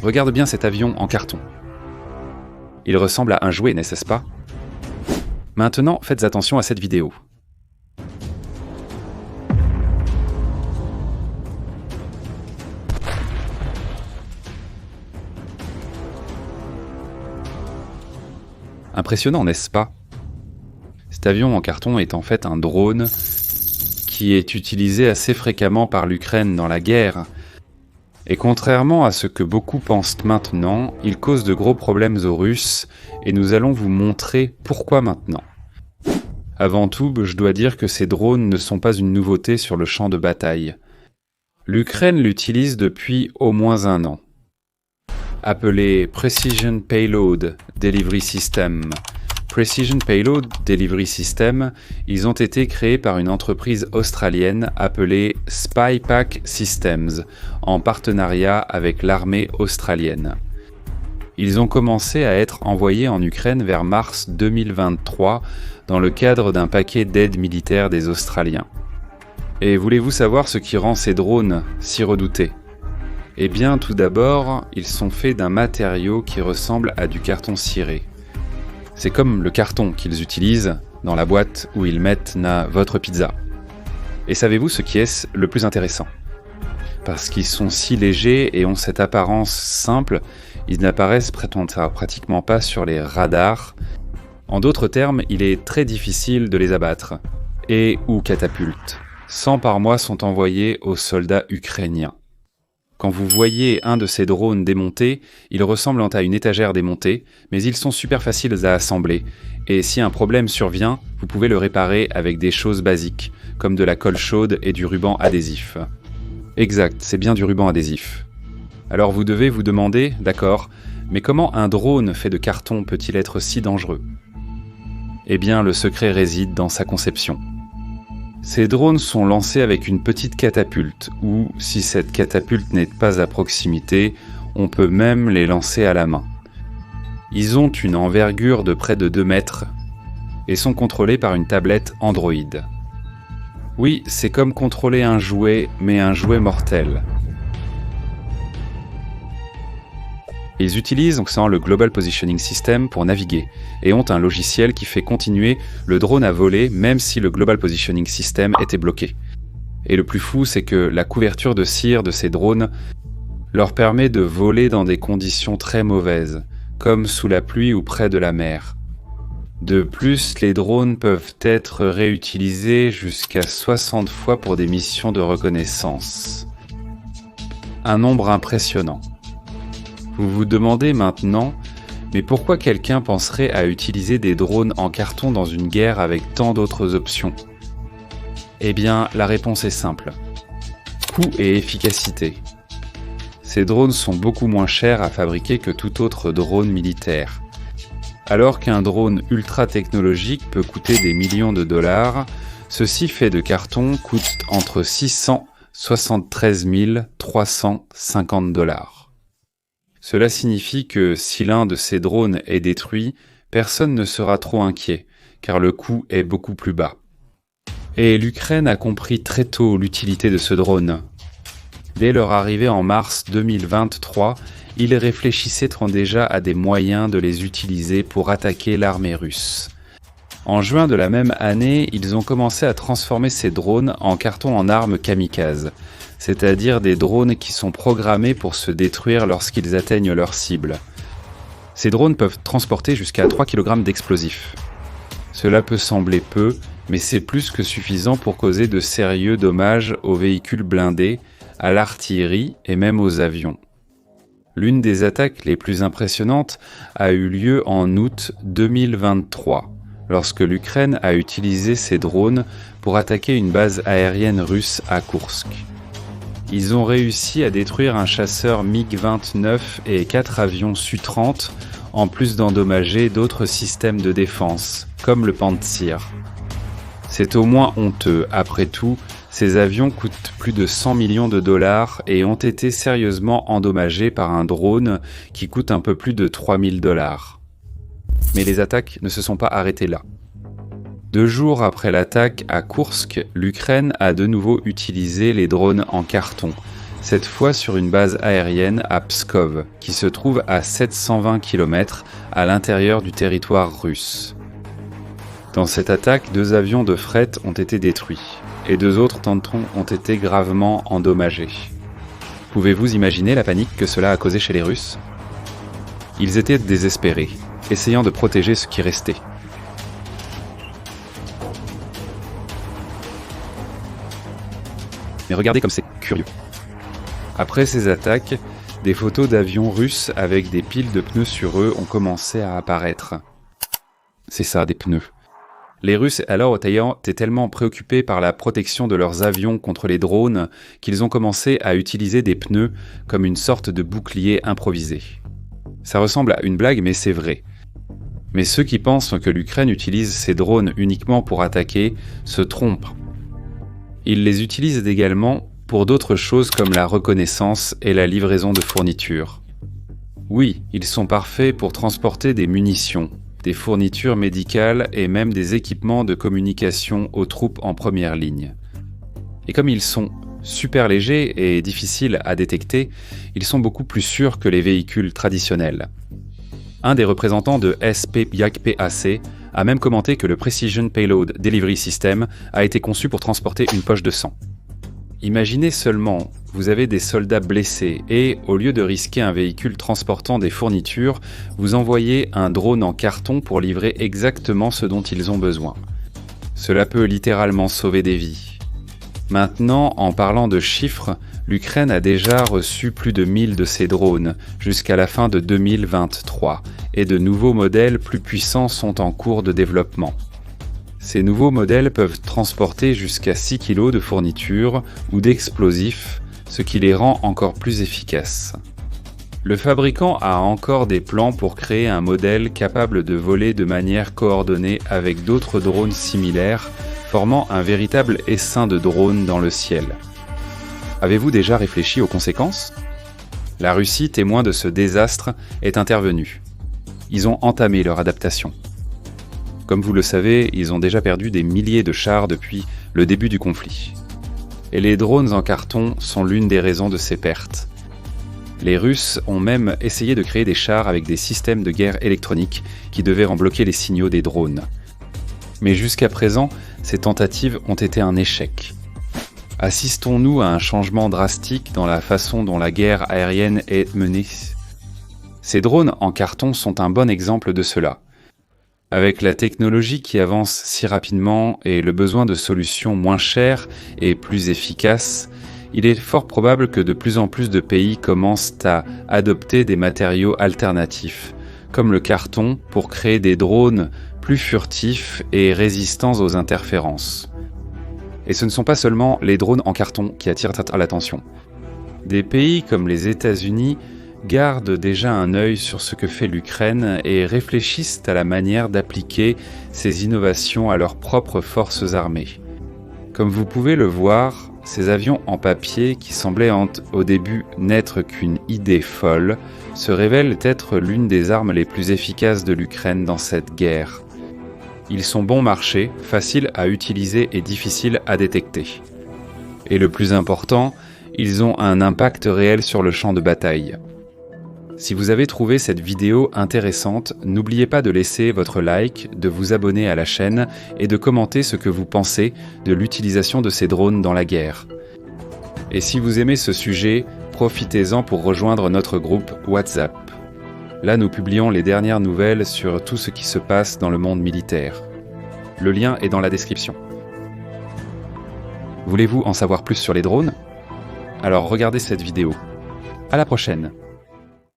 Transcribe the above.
Regarde bien cet avion en carton. Il ressemble à un jouet, n'est-ce pas? Maintenant, faites attention à cette vidéo. Impressionnant, n'est-ce pas? Cet avion en carton est en fait un drone qui est utilisé assez fréquemment par l'Ukraine dans la guerre. Et contrairement à ce que beaucoup pensent maintenant, il cause de gros problèmes aux Russes et nous allons vous montrer pourquoi maintenant. Avant tout, je dois dire que ces drones ne sont pas une nouveauté sur le champ de bataille. L'Ukraine l'utilise depuis au moins 1 an. Appelé Precision Payload Delivery System. Precision Payload Delivery System, ils ont été créés par une entreprise australienne appelée Spypack Systems, en partenariat avec l'armée australienne. Ils ont commencé à être envoyés en Ukraine vers mars 2023 dans le cadre d'un paquet d'aide militaire des Australiens. Et voulez-vous savoir ce qui rend ces drones si redoutés ? Eh bien, tout d'abord, ils sont faits d'un matériau qui ressemble à du carton ciré. C'est comme le carton qu'ils utilisent dans la boîte où ils mettent votre pizza. Et savez-vous ce qui est le plus intéressant ? Parce qu'ils sont si légers et ont cette apparence simple, ils n'apparaissent pratiquement pas sur les radars. En d'autres termes, il est très difficile de les abattre. Et ou catapultes. 100 par mois sont envoyés aux soldats ukrainiens. Quand vous voyez un de ces drones démontés, ils ressemblent à une étagère démontée, mais ils sont super faciles à assembler. Et si un problème survient, vous pouvez le réparer avec des choses basiques, comme de la colle chaude et du ruban adhésif. Exact, c'est bien du ruban adhésif. Alors vous devez vous demander, d'accord, mais comment un drone fait de carton peut-il être si dangereux ? Eh bien, le secret réside dans sa conception. Ces drones sont lancés avec une petite catapulte, ou, si cette catapulte n'est pas à proximité, on peut même les lancer à la main. Ils ont une envergure de près de 2 mètres et sont contrôlés par une tablette Android. Oui, c'est comme contrôler un jouet, mais un jouet mortel. Ils utilisent le Global Positioning System pour naviguer et ont un logiciel qui fait continuer le drone à voler même si le Global Positioning System était bloqué. Et le plus fou, c'est que la couverture de cire de ces drones leur permet de voler dans des conditions très mauvaises, comme sous la pluie ou près de la mer. De plus, les drones peuvent être réutilisés jusqu'à 60 fois pour des missions de reconnaissance. Un nombre impressionnant. Vous vous demandez maintenant, mais pourquoi quelqu'un penserait à utiliser des drones en carton dans une guerre avec tant d'autres options ? Eh bien, la réponse est simple. Coût et efficacité. Ces drones sont beaucoup moins chers à fabriquer que tout autre drone militaire. Alors qu'un drone ultra technologique peut coûter des millions de dollars, ceci fait de carton coûte entre 673 350 dollars. Cela signifie que si l'un de ces drones est détruit, personne ne sera trop inquiet, car le coût est beaucoup plus bas. Et l'Ukraine a compris très tôt l'utilité de ce drone. Dès leur arrivée en mars 2023, ils réfléchissaient déjà à des moyens de les utiliser pour attaquer l'armée russe. En juin de la même année, ils ont commencé à transformer ces drones en carton en armes kamikazes, c'est-à-dire des drones qui sont programmés pour se détruire lorsqu'ils atteignent leur cible. Ces drones peuvent transporter jusqu'à 3 kg d'explosifs. Cela peut sembler peu, mais c'est plus que suffisant pour causer de sérieux dommages aux véhicules blindés, à l'artillerie et même aux avions. L'une des attaques les plus impressionnantes a eu lieu en août 2023, lorsque l'Ukraine a utilisé ces drones pour attaquer une base aérienne russe à Koursk. Ils ont réussi à détruire un chasseur MiG-29 et 4 avions Su-30, en plus d'endommager d'autres systèmes de défense, comme le Pantsir. C'est au moins honteux, après tout, ces avions coûtent plus de 100 millions de dollars et ont été sérieusement endommagés par un drone qui coûte un peu plus de 3000 dollars. Mais les attaques ne se sont pas arrêtées là. 2 jours après l'attaque à Koursk, l'Ukraine a de nouveau utilisé les drones en carton, cette fois sur une base aérienne à Pskov, qui se trouve à 720 km à l'intérieur du territoire russe. Dans cette attaque, 2 avions de fret ont été détruits, et 2 autres tankers ont été gravement endommagés. Pouvez-vous imaginer la panique que cela a causé chez les Russes ? Ils étaient désespérés, essayant de protéger ce qui restait. Mais regardez comme c'est curieux. Après ces attaques, des photos d'avions russes avec des piles de pneus sur eux ont commencé à apparaître. C'est ça, des pneus. Les Russes alors étaient tellement préoccupés par la protection de leurs avions contre les drones qu'ils ont commencé à utiliser des pneus comme une sorte de bouclier improvisé. Ça ressemble à une blague, mais c'est vrai. Mais ceux qui pensent que l'Ukraine utilise ces drones uniquement pour attaquer se trompent. Ils les utilisent également pour d'autres choses comme la reconnaissance et la livraison de fournitures. Oui, ils sont parfaits pour transporter des munitions, des fournitures médicales et même des équipements de communication aux troupes en première ligne. Et comme ils sont super légers et difficiles à détecter, ils sont beaucoup plus sûrs que les véhicules traditionnels. Un des représentants de SPYAC a même commenté que le Precision Payload Delivery System a été conçu pour transporter une poche de sang. Imaginez seulement, vous avez des soldats blessés et, au lieu de risquer un véhicule transportant des fournitures, vous envoyez un drone en carton pour livrer exactement ce dont ils ont besoin. Cela peut littéralement sauver des vies. Maintenant, en parlant de chiffres, l'Ukraine a déjà reçu plus de 1000 de ces drones jusqu'à la fin de 2023 et de nouveaux modèles plus puissants sont en cours de développement. Ces nouveaux modèles peuvent transporter jusqu'à 6 kg de fournitures ou d'explosifs, ce qui les rend encore plus efficaces. Le fabricant a encore des plans pour créer un modèle capable de voler de manière coordonnée avec d'autres drones similaires, formant un véritable essaim de drones dans le ciel. Avez-vous déjà réfléchi aux conséquences ? La Russie, témoin de ce désastre, est intervenue. Ils ont entamé leur adaptation. Comme vous le savez, ils ont déjà perdu des milliers de chars depuis le début du conflit. Et les drones en carton sont l'une des raisons de ces pertes. Les Russes ont même essayé de créer des chars avec des systèmes de guerre électroniques qui devaient en bloquer les signaux des drones. Mais jusqu'à présent, ces tentatives ont été un échec. Assistons-nous à un changement drastique dans la façon dont la guerre aérienne est menée ? Ces drones en carton sont un bon exemple de cela. Avec la technologie qui avance si rapidement et le besoin de solutions moins chères et plus efficaces, il est fort probable que de plus en plus de pays commencent à adopter des matériaux alternatifs, comme le carton, pour créer des drones plus furtifs et résistants aux interférences. Et ce ne sont pas seulement les drones en carton qui attirent l'attention. Des pays comme les États-Unis gardent déjà un œil sur ce que fait l'Ukraine et réfléchissent à la manière d'appliquer ces innovations à leurs propres forces armées. Comme vous pouvez le voir, ces avions en papier qui semblaient au début n'être qu'une idée folle se révèlent être l'une des armes les plus efficaces de l'Ukraine dans cette guerre. Ils sont bon marché, faciles à utiliser et difficiles à détecter. Et le plus important, ils ont un impact réel sur le champ de bataille. Si vous avez trouvé cette vidéo intéressante, n'oubliez pas de laisser votre like, de vous abonner à la chaîne et de commenter ce que vous pensez de l'utilisation de ces drones dans la guerre. Et si vous aimez ce sujet, profitez-en pour rejoindre notre groupe WhatsApp. Là, nous publions les dernières nouvelles sur tout ce qui se passe dans le monde militaire. Le lien est dans la description. Voulez-vous en savoir plus sur les drones ? Alors regardez cette vidéo. À la prochaine.